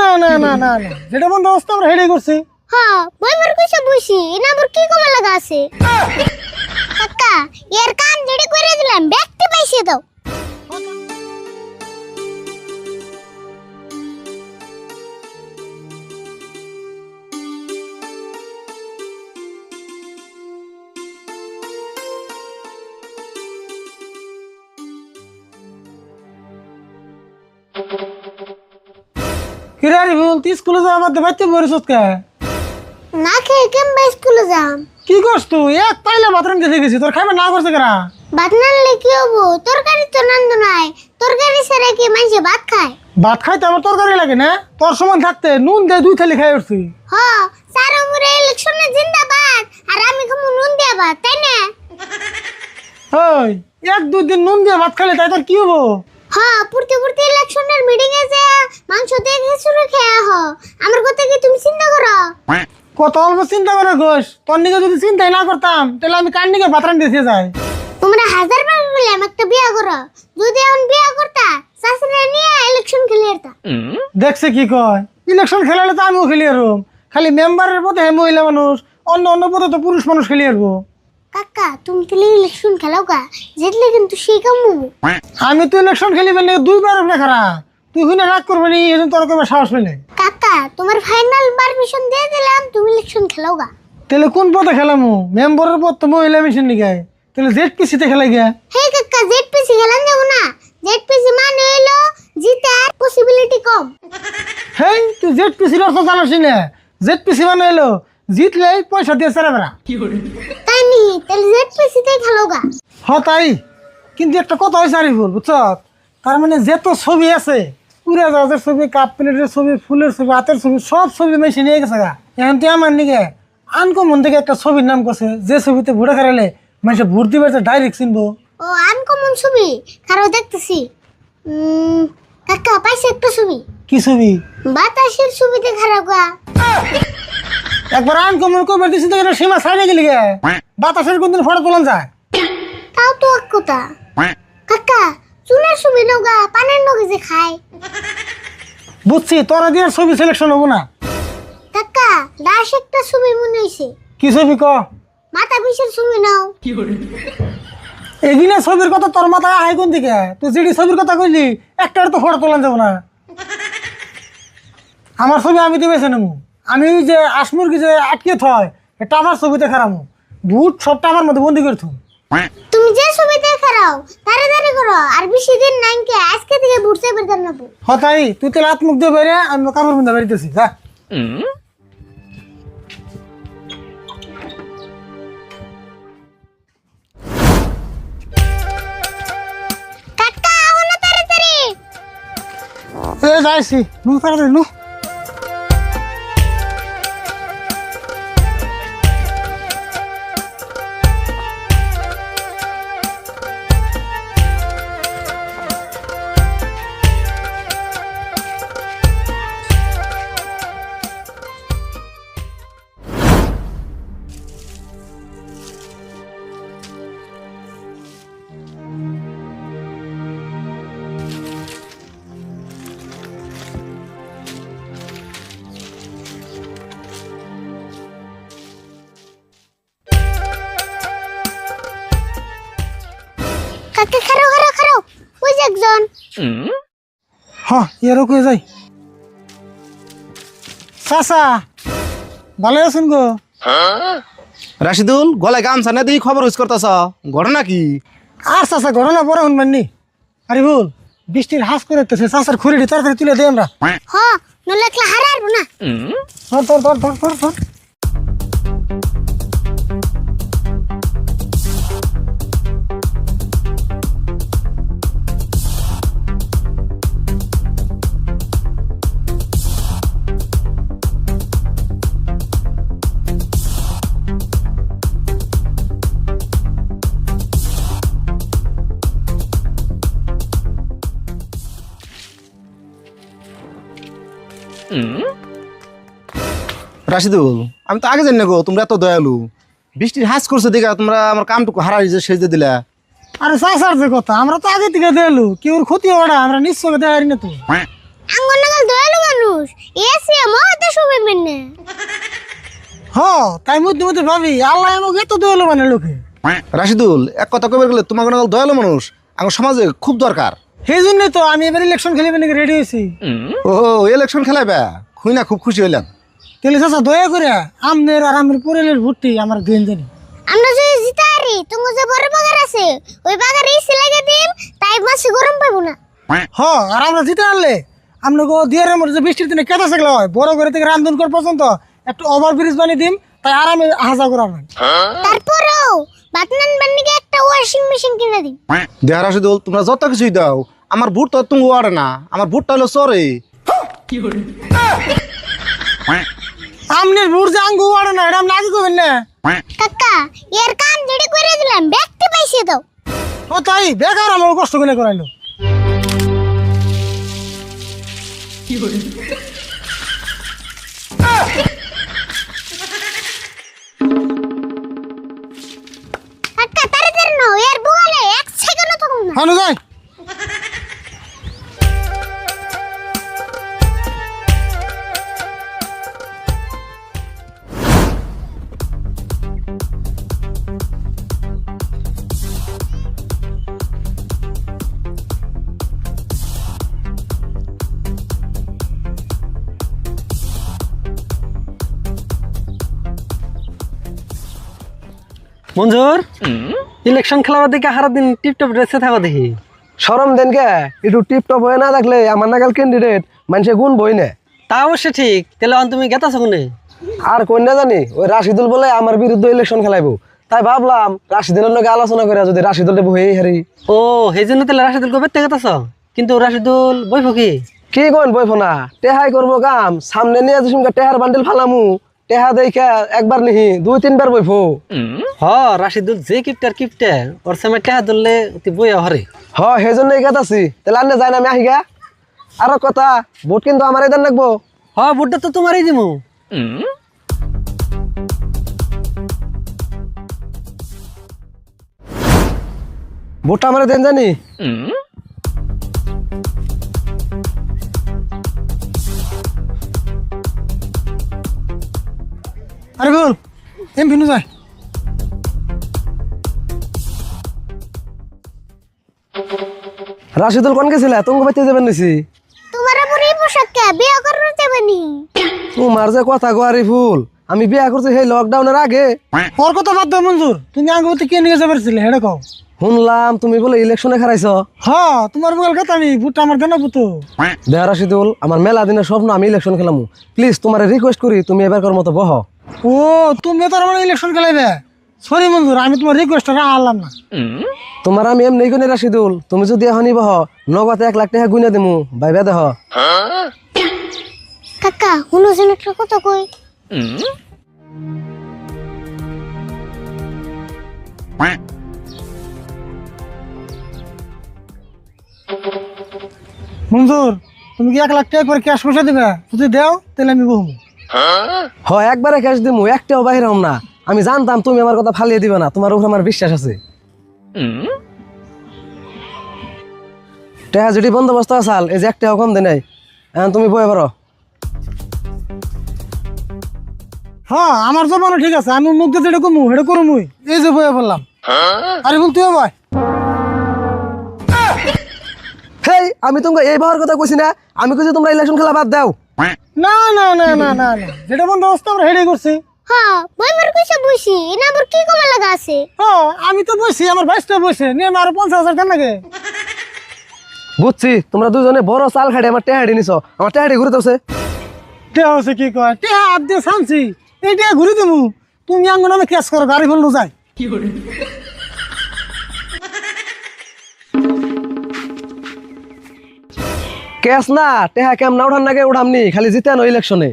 না না না না যেটা বন্দোবস্ত আমরা হেডে করছি। হ্যাঁ বইবার কইছে বসি না আবার কি কমা লাগা আছে কাকা এর কাম যেটা করে দিলাম ব্যক্তি পাইছে দাও কিরে রিফুল তুই স্কুলে যাওয়ার মধ্যে বাইতে বরিস কে? না খেয়ে কেমবা স্কুলে যাম কি করছ তুই? এক পাইলে বাথরুম দেখে গেছি, তোর খাইবে না করছে কেনা? ভাত নানলে কি হবো তরকারি তো নান্দ নাই তরকারি ছাড়া কি মানুষে ভাত খায় ভাত খাইতে আমার তরকারি লাগে না? তোর সমান থাকতে নুন দিয়ে 2 থালি খাই উঠছি। হ স্যার আমরে ইলেকশনে জিন্দাবাদ আর আমি খামু নুন দিয়া ভাত তাই না ওই 1-2 দিন নুন দিয়ে ভাত খাইলে তাই তোর কি হবো? হ্যাঁ পূর্তি পূর্তি ইলেকশনের মিটিং এ যে মাংস দিয়ে খিচুড়ি খেয়ে হ আমার কথা কি তুমি চিন্তা করো কত অল্প চিন্তা করে গোস, তোর নিকে যদি চিন্তাই না করতাম তাহলে আমি কার নিকে ভাত রান্ধতে দিয়ে যাই। তোমরা হাজার বার বললাম একটা বিয়া করো যদি এখন বিয়া করতা শাশুড়ি নিয়ে ইলেকশন খেলে যেতা দেখছে কি কয়, ইলেকশন খেলালে তো আমিও খেলি আরো, খালি মেম্বারের পথে মহিলা মানুষ, অন্য অন্য পথে তো পুরুষ মানুষ খেলি আরবো। কাকা তুমি তাহলে ইলেকশন খেলাও কা জিতলে কিন্তু সেই কামু আমি তো ইলেকশন খেলি পেলে 2 বার উপরে খারা, তুই হুনে রাগ করবে নি এজন্য তোর কবে সাহস পেলে। কাকা তোমার ফাইনাল পারমিশন দিয়ে দিলাম তুমি ইলেকশন খেলাও গা তাহলে কোন পথে খেলামু? মেম্বারের পথ তো মহিলা মেশিন নিকে, তাহলে ZPC-তে খেলাই গিয়া। হে কাকা জেডপিসি খেলান যাবো না জেডপিসি মানে হইলো জিতার পসিবিলিটি কম হেই তুই ZPC-র অর্থ জানিস না? ZPC মানে হলো জিতলে পয়সা দিয়ে সেরা বেড়া। তাই নি তাহলে জেডপিসি তে খেলাও গা হ তাই, কিন্তু একটা কথা হয়েছে আরিফুল বুঝছ, তার মানে যত ছবি আছে উড়ে জাহাজের ছবি, কাপ প্লেটের ছবি, ফুলের ছবি, হাতের ছবি, সব ছবি মেশিন নিয়ে গেছে গা। এখন তুই আমার নিকে আনকমন থেকে একটা ছবির নাম করছে, যে ছবিতে ভোটে খারালে মানুষ ভোট দিবে ডাইরেক্ট চিনবো। ও আনকমন ছবি কারো দেখতেছি কাকা পাইছে একটা ছবি কি ছবি? বাতাসের ছবিতে খারাপ গা একবার আনকমন করবে দিচ্ছি তো এটা সীমা সাইডে গেলি গে, বাতাসের কোনদিন ফটো তোলা যায়? তাও তো এক কথা কাকা চুলের ছবি নগা পানের নগে যে খায় বুঝছি, তোরা দিয়ে ছবি সিলেকশন হবো না। কাকা দাস একটা ছবি মনে হইছে কি ছবি ক? মাথা পিসের ছবি নাও এগিনে ছবির কথা তোর মাথায় আয় কোন দিকে? তুই যেটি ছবির কথা কইলি একটা তো ফটো তোলা যাবো না। আমার ছবি আমি দিবেছে নেবো, আমি যে আসমুরগি যে আটকে থয় এটা আমার ছবিতে খারামু, ভূত সবটা আমার মধ্যে বন্দি করে থু। তুমি যে ছবিতে খারাও তাড়াতাড়ি করো আর বেশি দিন নাই কে আজকে থেকে বুঝতে পারতাম না হ তাই, তুই তেল হাত মুখ দিয়ে বেরে আমি কাপড় বিন্দা বেরিতেছি যা। কাকা আওনা তাড়াতাড়ি এ যাইছি নু তাড়াতাড়ি নু। কাকা খারাও খারাও খারাও ওই যে একজন হ এরও কয়ে যাই। চাচা ভালো আছেন গো? রাশিদুল গলায় গামছা না দিয়ে খবর হুস করতেছ, ঘটনা কি? আর চাচা ঘটনা বড় শুনবেন নি? আরে বল বৃষ্টির হাস করে চাচার খুঁড়ি তাড়াতাড়ি তুলে দে আমরা। হ নলে একলা হারারবো না ধর ধর ধর ধর ধর ধর। রাশিদুল আমি তো আগে জানি না গো তোমরা এত দয়ালু, বৃষ্টির হাস করছে দেখা তোমরা আমার কামটুকু হারাই যে সেজে দিলা। আরে চাচার যে কথা, আমরা তো আগে থেকে দেলু কি ওর ক্ষতি ওটা আমরা নিশ্চয় দেয় না তো। আঙ্গন নাগাল দয়ালু মানুষ তাই মধ্যে মধ্যে ভাবি আল্লাহ আমাকে এত দয়ালু মানে লোকে। রাশিদুল, এক কথা কবে গেলে তোমাকে দয়ালু মানুষ আমার সমাজে খুব দরকার। সেই জন্যই তো আমি এবার ইলেকশন খেলিবে নাকি রেডি হয়েছি। ও ইলেকশন খেলাইবা, খুই না খুব খুশি হইলাম। তাহলে চাচা দয়া করে আমনের আর আমার পরিবারের ভোটটি আমার দিন জানি। আমরা যদি জিতারি তুমি যে বড় বাগার আছে ওই বাগারে এসি লাগিয়ে দিম, তাই মাসে গরম পাবো না। হ, আর আমরা জিতে আনলে আপনাকে দিয়ারের মধ্যে যে বৃষ্টির দিনে কেঁদা সেগুলো হয় বড় করে থেকে রান্ধন কর পর্যন্ত একটু ওভার ব্রিজ বানিয়ে দিম, তাই আরামে আহাজা করাবেন। তারপরেও বাতনান বান্নিকে একটা ওয়াশিং মেশিন কিনে দিম। দেহা রাশিদুল, তোমরা যত কিছুই দাও আমার বুট তো তুমি ওয়ারে না, আমার বুটটা হলো চরে। আমনের ভোট যে আঙ্গু ওয়াড়ে না, এটা আপনি আগে করবেন না। কাকা এর কাম যেটা করে দিলাম ব্যক্তি পাইছে দাও। ও তাই বেকার আমার কষ্ট করে করাইলো। কাকা তাড়াতাড়ি নাও, এর বগালে এক সেকেন্ডও থাকুন না। হানু যাই। মঞ্জুর, ইলেকশন খেলাবার দিকে হারা দিন টিপটপ ড্রেসে থাকো দেখি। সরম দেন কে একটু টিপটপ হয়ে না থাকলে আমার নাগাল ক্যান্ডিডেট মানুষে গুণ বই নে। তা অবশ্য ঠিক, তাহলে তুমি গেতাছো কোনে? আর কই না জানি ওই রাশিদুল বলে আমার বিরুদ্ধে ইলেকশন খেলাইবো, তাই ভাবলাম রাশিদুলের লগে আলোচনা করে যদি রাশিদুলে বই হারি। ও সেই জন্য তাহলে রাশিদুল কবে থেকে গেতাছ? কিন্তু রাশিদুল বইফ কি? কি কইন বইফো না, টেহাই করবো কাম, সামনে নিয়ে যে সঙ্গে টেহার বান্ডিল ফালামু, টেহা দেখে একবার নিহি 2-3 বার বইফো। হ, রাশিদুল যে কিপটে ওর সময় টেহা ধরলে তুই বইয়া হরে। হ সেই জন্যই গেতাছি, তাহলে আন্নে যাই না আমি আহিগা। আরো কথা, ভোট কিন্তু আমার এদান লাগবো। হ, ভোটটা তো তোমারই দিমু। ভোটটা আমার দেন জানি। আরে বল এম ভিনু যায়। রাশিদুল কোন গেছিল তুমি বাইতে যাবেন নিছি? তোমার আবার এই পোশাককে বিয়ে করতে যাবেনি? তোমার যে কথা গোয়ারি ফুল, আমি বিয়া করছি সেই লকডাউনের আগে। ওর কথা বাদ দাও মঞ্জুর, তুমি আঙ্গুতে কে নিয়ে যাবার ছিলে হেডে কও। শুনলাম তুমি বলে ইলেকশনে খারাইছ। হ, তোমার বল কথা আমি ভোটটা আমার দেনা পুতো। দেহ রাশিদুল, আমার মেলা দিনের স্বপ্ন আমি ইলেকশন খেলামু, প্লিজ তোমার রিকোয়েস্ট করি তুমি এবারকার মতো বহ। ও তুমি তো আমার ইলেকশন খেলাইবে? সরি মঞ্জুর, আমি তোমার রিকোয়েস্টটা আনলাম না। তোমার আমি এমনি গুনে রাশিদুল, তুমি যদি এখনই বহ নগদে 1 লাখ টাকা গুনে দিমু, ভাইবা দেহ। কাকা শুনোছেন একটা কথা কই? মঞ্জুর, তুমি কি 1 লাখ টাকা করে ক্যাশ পয়সা দিবে? যদি দাও তাহলে আমি বহবো। হ একবারে ক্যাশ দিমু, একটাও বাহির হম না। আমি জানতাম তুমি আমার কথা ফালিয়ে দিবে না, তোমার উপর আমার বিশ্বাস আছে। টাকা যদি বন্দোবস্ত আসাল, এই যে একটাও কম দে নাই, এখন তুমি বয়ে পারো। হ্যাঁ, আমার জমানো ঠিক আছে, আমি মুখ দিয়ে যেটা কমু সেটা করমুই। এই যে বইয়া বললাম। আরে বল তুইও ভাই। হেই, আমি তোমাকে এই বাবার কথা কইছি না, আমি কইছি তোমরা ইলেকশন খেলা বাদ দাও। না না না না না না, যেটা বন্দোবস্ত আমরা হেডে করছি। হ্যাঁ বইবার কইছে বসি, না আবার কি কমা লাগা আছে? হ্যাঁ, আমি তো বসছি, আমার 22টা বসে নিয়ে আমার 50,000 টাকা লাগে। বুঝছি, তোমরা দুজনে বড় চাল খাড়ি আমার টেহাড়ি নিছ, আমার টেহাড়ি ঘুরে দছে। টেহা হচ্ছে কি কয়, টেহা হাত দিয়ে ছানছি, এই টেহা ঘুরে দেবো। তুমি আঙ্গ নামে কেস করো, গাড়ি ফেললো যায়। কেস না টেহা কেমন উঠান নাগে উঠামনি, খালি জিতে আনো ইলেকশনে।